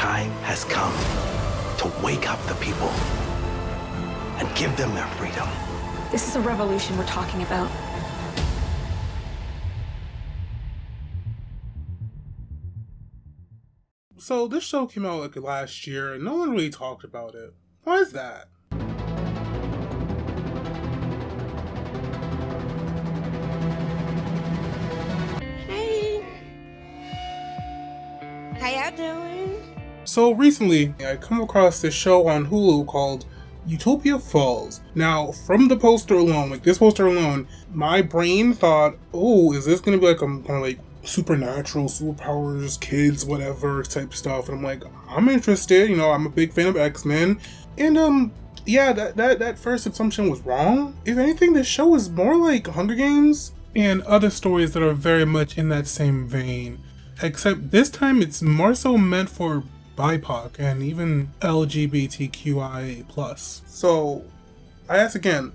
time has come to wake up the people and give them their freedom. This is a revolution we're talking about. So this show came out like last year and no one really talked about it. Why is that? Hey. How y'all doing? So recently, I come across this show on Hulu called Utopia Falls. Now, from the poster alone, like this poster alone, my brain thought, oh, is this gonna be like kind of like supernatural, superpowers, kids, whatever type stuff? And I'm like, I'm interested, I'm a big fan of X-Men. And yeah, that first assumption was wrong. If anything, this show is more like Hunger Games and other stories that are very much in that same vein. Except this time it's more so meant for BIPOC and even LGBTQIA+. So, I ask again,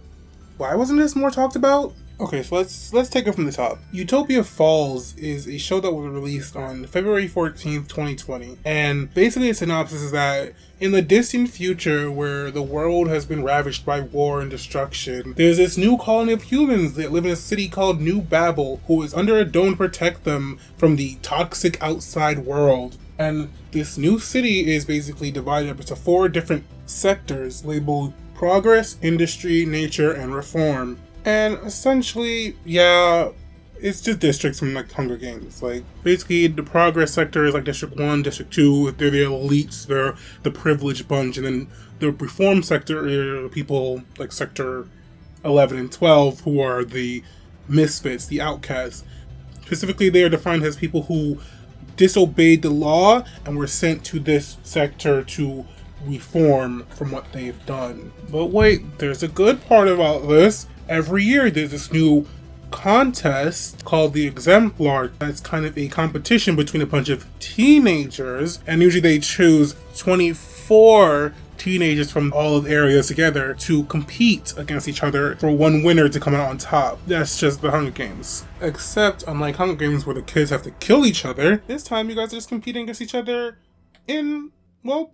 why wasn't this more talked about? Okay, so let's take it from the top. Utopia Falls is a show that was released on February 14th, 2020. And basically the synopsis is that in the distant future where the world has been ravaged by war and destruction, there's this new colony of humans that live in a city called New Babel who is under a dome to protect them from the toxic outside world. And this new city is basically divided up into 4 different sectors labeled progress, industry, nature, and reform. And essentially, yeah, it's just districts from like Hunger Games. Like basically the progress sector is like District 1, District 2, they're the elites, they're the privileged bunch, and then the reform sector are people like Sector 11 and 12 who are the misfits, the outcasts. Specifically, they are defined as people who disobeyed the law and were sent to this sector to reform from what they've done. But wait, there's a good part about this. Every year there's this new contest called the Exemplar that's kind of a competition between a bunch of teenagers, and usually they choose 24 teenagers from all of the areas together to compete against each other for one winner to come out on top. That's just the Hunger Games. Except unlike Hunger Games where the kids have to kill each other, this time you guys are just competing against each other in, well,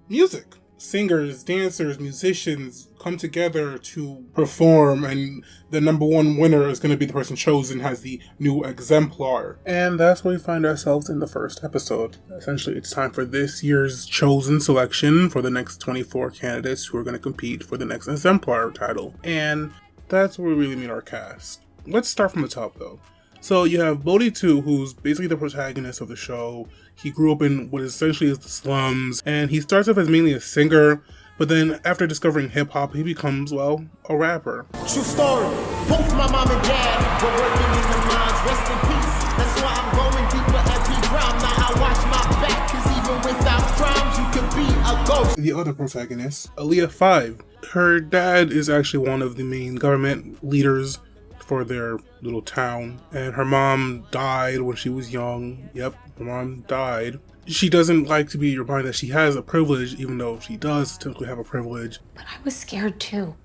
music. Singers, dancers, musicians come together to perform, and the number one winner is going to be the person chosen as the new exemplar. And that's where we find ourselves in the first episode. Essentially, it's time for this year's chosen selection for the next 24 candidates who are going to compete for the next exemplar title. And that's where we really meet our cast. Let's start from the top though. So you have Bodhi 2, who's basically the protagonist of the show. He grew up in what essentially is the slums, and he starts off as mainly a singer, but then after discovering hip-hop, he becomes, well, a rapper. True story. Both my mom and dad were working in the mines. Rest in peace. That's why I'm going deeper every round. Now I watch my back, cause even without crimes, you could be a ghost. The other protagonist, Aaliyah 5. Her dad is actually one of the main government leaders for their little town, and her mom died when she was young. Yep, her mom died. She doesn't like to be reminded that she has a privilege, even though she does technically have a privilege. But I was scared too.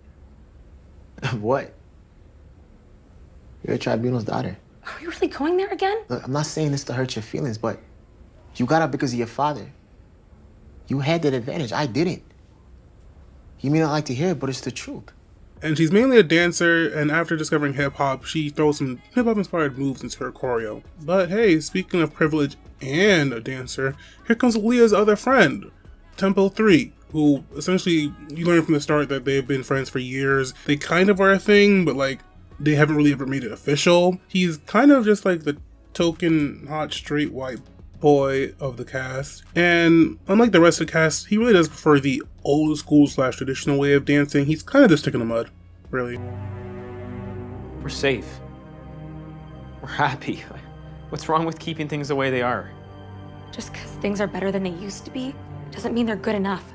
What? You're a tribunal's daughter. Are we really going there again? Look, I'm not saying this to hurt your feelings, but you got out because of your father. You had that advantage. I didn't. You may not like to hear it, but it's the truth. And she's mainly a dancer, and after discovering hip-hop, she throws some hip-hop inspired moves into her choreo. But hey, speaking of privilege and a dancer, here comes Leah's other friend, Temple 3, who essentially, you learn from the start that they've been friends for years. They kind of are a thing, but like, they haven't really ever made it official. He's kind of just like the token hot straight white boy of the cast, and unlike the rest of the cast, he really does prefer the old school / traditional way of dancing. He's kind of the stick in the mud, really. We're safe. We're happy. What's wrong with keeping things the way they are? Just because things are better than they used to be doesn't mean they're good enough.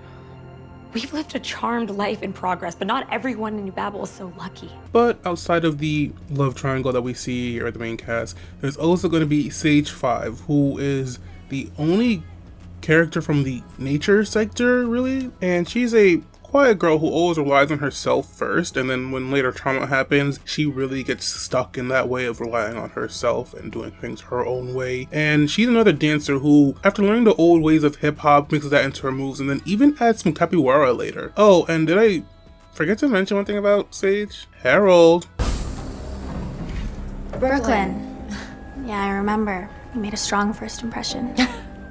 We've lived a charmed life in progress, but not everyone in New Babel is so lucky. But outside of the love triangle that we see here at the main cast, there's also going to be Sage 5, who is the only character from the nature sector, really. And she's a quiet girl who always relies on herself first, and then when later trauma happens, she really gets stuck in that way of relying on herself and doing things her own way. And she's another dancer who, after learning the old ways of hip-hop, mixes that into her moves and then even adds some capoeira later. Oh, and did I forget to mention one thing about Sage? Harold. Brooklyn. Yeah, I remember. You made a strong first impression.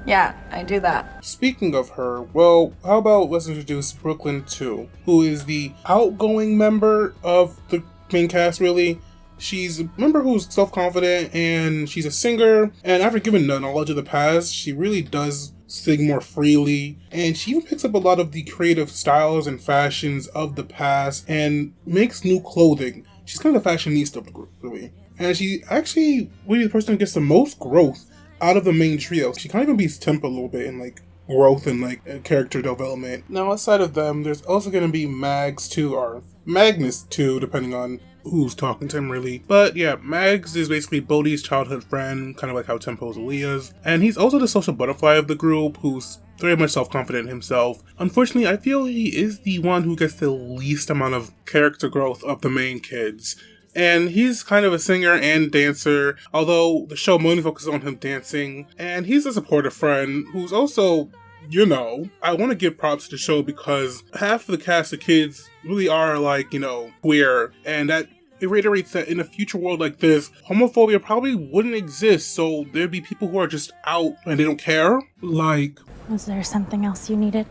Yeah, I do that. Speaking of her, well, how about let's introduce Brooklyn too, who is the outgoing member of the main cast, really. She's a member who's self-confident, and she's a singer, and after given the knowledge of the past, she really does sing more freely, and she even picks up a lot of the creative styles and fashions of the past and makes new clothing. She's kind of the fashionista of the group, really. And she actually really the person who gets the most growth out of the main trio. She kind of even beats Temp a little bit in like growth and like character development. Now outside of them, there's also going to be Mags too, or Magnus too, depending on who's talking to him really. But yeah, Mags is basically Bodhi's childhood friend, kind of like how Tempo's Aaliyah's. And he's also the social butterfly of the group, who's very much self-confident himself. Unfortunately, I feel he is the one who gets the least amount of character growth of the main kids. And he's kind of a singer and dancer, although the show mainly focuses on him dancing. And he's a supportive friend who's also, you know, I want to give props to the show because half of the cast of kids really are like, you know, queer. And that it reiterates that in a future world like this, homophobia probably wouldn't exist. So there'd be people who are just out and they don't care. Like, Was there something else you needed?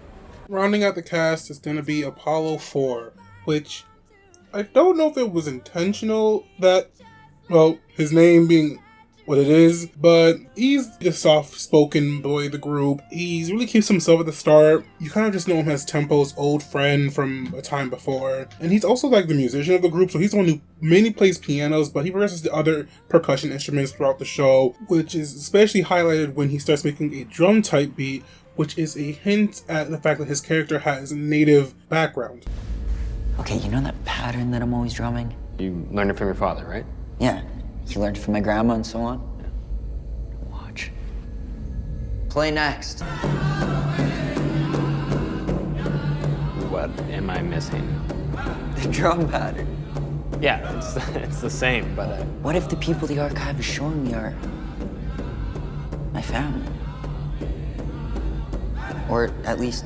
rounding out the cast is going to be Apollo 4, which I don't know if it was intentional that, well, his name being what it is, but he's the soft-spoken boy of the group. He really keeps himself at the start. You kind of just know him as Tempo's old friend from a time before. And he's also like the musician of the group, so he's the one who mainly plays pianos, but he progresses the other percussion instruments throughout the show, which is especially highlighted when he starts making a drum-type beat, which is a hint at the fact that his character has a native background. Okay, you know that pattern that I'm always drumming? You learned it from your father, right? Yeah, he learned it from my grandma and so on. Watch. Play next. What am I missing? The drum pattern. Yeah, it's the same, but What if the people the archive is showing me are my family? Or at least,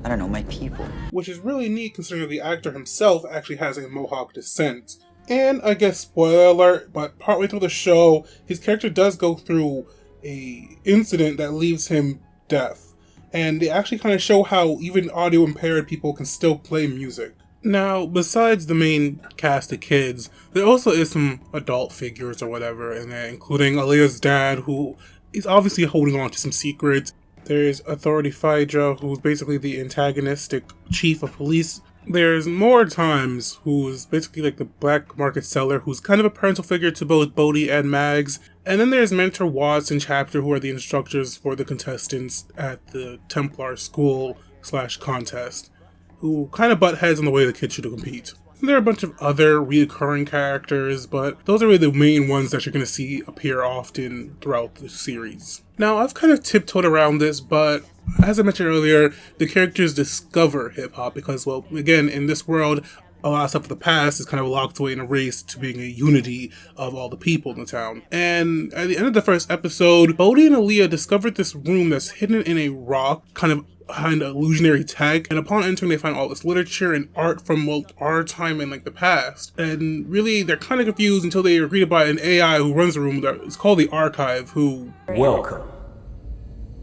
I don't know, my people. Which is really neat considering the actor himself actually has a Mohawk descent. And I guess spoiler alert, but partway through the show, his character does go through a incident that leaves him deaf. And they actually kind of show how even audio impaired people can still play music. Now, besides the main cast of kids, there also is some adult figures or whatever in there, including Aaliyah's dad, who is obviously holding on to some secrets. There's Authority Phaedra, who's basically the antagonistic chief of police. There's More Times, who's basically like the black market seller, who's kind of a parental figure to both Bodhi and Mags. And then there's Mentor Watts and Chapter, who are the instructors for the contestants at the Templar school/contest, who kind of butt heads on the way the kids should compete. There are a bunch of other reoccurring characters, but those are really the main ones that you're going to see appear often throughout the series. Now, I've kind of tiptoed around this, but as I mentioned earlier, the characters discover hip-hop because, well, again, in this world, a lot of stuff of the past is kind of locked away and erased to being a unity of all the people in the town. And at the end of the first episode, Bodhi and Aaliyah discovered this room that's hidden in a rock, kind of behind illusionary tech, and upon entering they find all this literature and art from our time in like the past. And really they're kind of confused until they are greeted by an AI who runs the room. It's called the Archive, who... Welcome.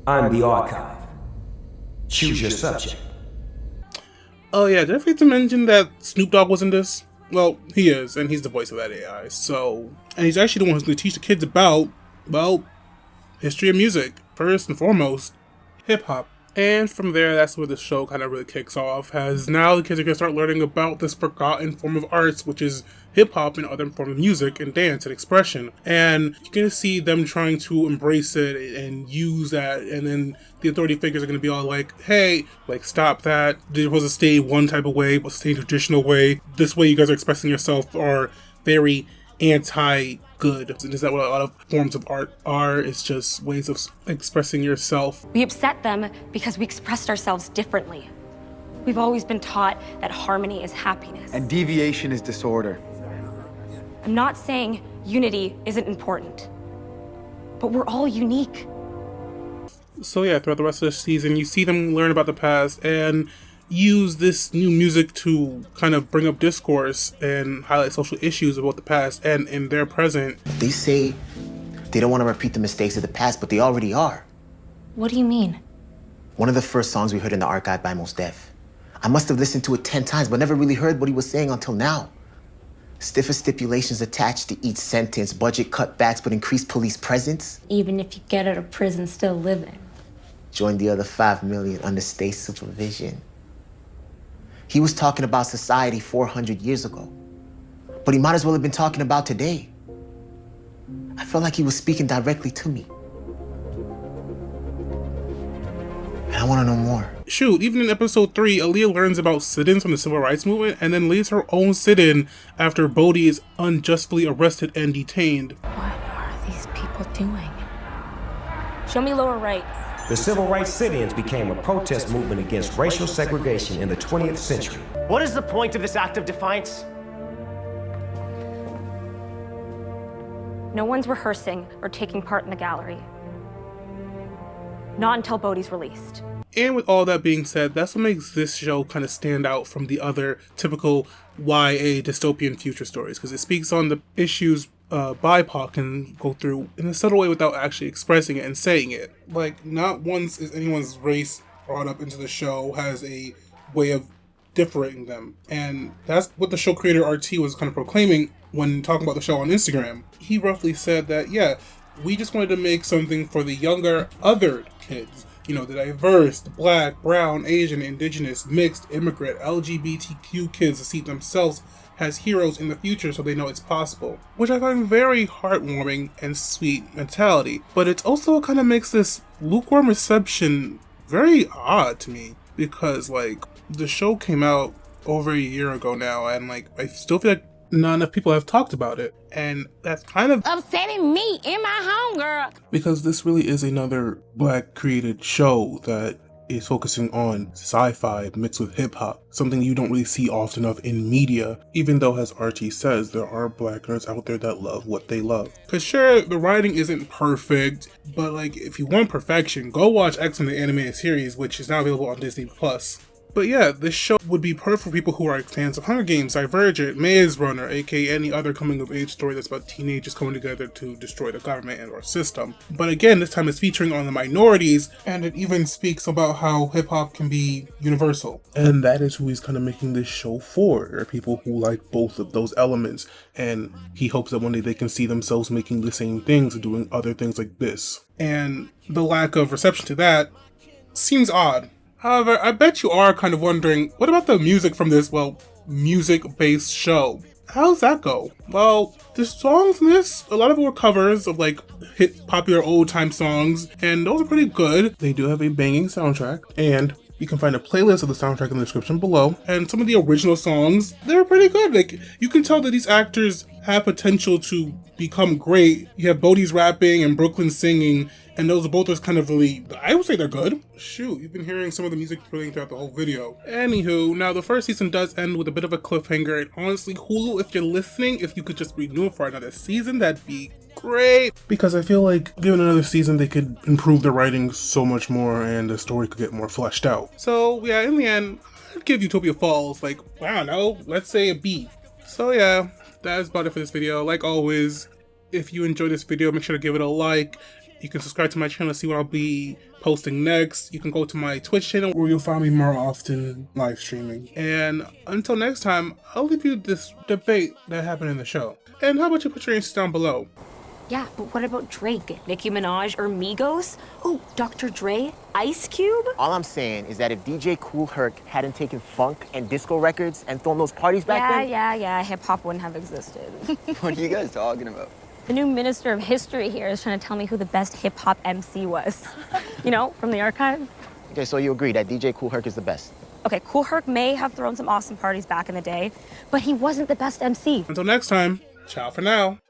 I'm the Archive. Choose your subject. Oh yeah, did I forget to mention that Snoop Dogg was in this? Well, he is, and he's the voice of that AI, so... And he's actually the one who's going to teach the kids about, well, history of music. First and foremost, hip-hop. And from there, that's where the show kind of really kicks off, as now the kids are going to start learning about this forgotten form of arts, which is hip-hop and other forms of music and dance and expression. And you're going to see them trying to embrace it and use that, and then the authority figures are going to be all like, hey, like, stop that. They're supposed to stay one type of way, but stay traditional way. This way you guys are expressing yourself are very anti-good. And is that what a lot of forms of art are? It's just ways of expressing yourself. We upset them because we expressed ourselves differently. We've always been taught that harmony is happiness. And deviation is disorder. I'm not saying unity isn't important, but we're all unique. So yeah, throughout the rest of the season, you see them learn about the past and use this new music to kind of bring up discourse and highlight social issues about the past and in their present. They say they don't want to repeat the mistakes of the past, but they already are. What do you mean? One of the first songs we heard in the archive by Mos Def. I must have listened to it 10 times, but never really heard what he was saying until now. Stiffer stipulations attached to each sentence, budget cutbacks, but increased police presence. Even if you get out of prison still living. Join the other 5 million under state supervision. He was talking about society 400 years ago, but he might as well have been talking about today. I felt like he was speaking directly to me. And I want to know more. Shoot, even in episode 3, Aaliyah learns about sit-ins from the civil rights movement and then leads her own sit-in after Bodhi is unjustly arrested and detained. What are these people doing? Show me lower right. The civil rights sit-ins became a protest movement against racial segregation in the 20th century. What is the point of this act of defiance? No one's rehearsing or taking part in the gallery. Not until Bodhi's released. And with all that being said, that's what makes this show kind of stand out from the other typical YA dystopian future stories, because it speaks on the issues BIPOC can go through in a subtle way without actually expressing it and saying it. Like, not once is anyone's race brought up into the show has a way of differing them. And that's what the show creator RT was kind of proclaiming when talking about the show on Instagram. He roughly said that, yeah, we just wanted to make something for the younger, othered kids. You know, the diverse, the black, brown, Asian, indigenous, mixed, immigrant, LGBTQ kids to see themselves as heroes in the future so they know it's possible. Which I find very heartwarming and sweet mentality. But it also kind of makes this lukewarm reception very odd to me. Because, like, the show came out over a year ago now, and, like, I still feel like not enough people have talked about it. And that's kind of upsetting me in my home, girl. Because this really is another black created show that is focusing on sci-fi mixed with hip-hop, something you don't really see often of in media, even though, as RT says, there are black nerds out there that love what they love. Cause sure, the writing isn't perfect, but like, if you want perfection, go watch X-Men the animated series, which is now available on Disney+. But yeah, this show would be perfect for people who are fans of Hunger Games, Divergent, Maze Runner, aka any other coming-of-age story that's about teenagers coming together to destroy the government and or system. But again, this time it's featuring on the minorities, and it even speaks about how hip-hop can be universal. And that is who he's kind of making this show for. There are people who like both of those elements, and he hopes that one day they can see themselves making the same things and doing other things like this. And the lack of reception to that seems odd. However, I bet you are kind of wondering, what about the music from this, well, music-based show? How's that go? Well, the songs in this, a lot of them were covers of like hit popular old-time songs, and those are pretty good. They do have a banging soundtrack, and you can find a playlist of the soundtrack in the description below. And some of the original songs, they're pretty good. Like, you can tell that these actors have potential to become great. You have Bodhi's rapping and Brooklyn singing, and those are both just kind of really, I would say they're good. Shoot, you've been hearing some of the music playing throughout the whole video. Anywho, now the first season does end with a bit of a cliffhanger, and honestly, Hulu, if you're listening, if you could just renew it for another season, that'd be great. Because I feel like given another season, they could improve the writing so much more and the story could get more fleshed out. So yeah, in the end, I'd give Utopia Falls, like, I don't know, let's say a B. So yeah, that is about it for this video. Like always, if you enjoyed this video, make sure to give it a like. You can subscribe to my channel to see what I'll be posting next. You can go to my Twitch channel where you'll find me more often live streaming. And until next time, I'll leave you this debate that happened in the show. And how about you put your answers down below? Yeah, but what about Drake, Nicki Minaj, or Migos? Oh, Dr. Dre, Ice Cube? All I'm saying is that if DJ Kool Herc hadn't taken funk and disco records and thrown those parties back then... Yeah, hip-hop wouldn't have existed. What are you guys talking about? The new Minister of History here is trying to tell me who the best hip-hop MC was. You know, from the archive. Okay, so you agree that DJ Kool Herc is the best? Okay, Kool Herc may have thrown some awesome parties back in the day, but he wasn't the best MC. Until next time, ciao for now.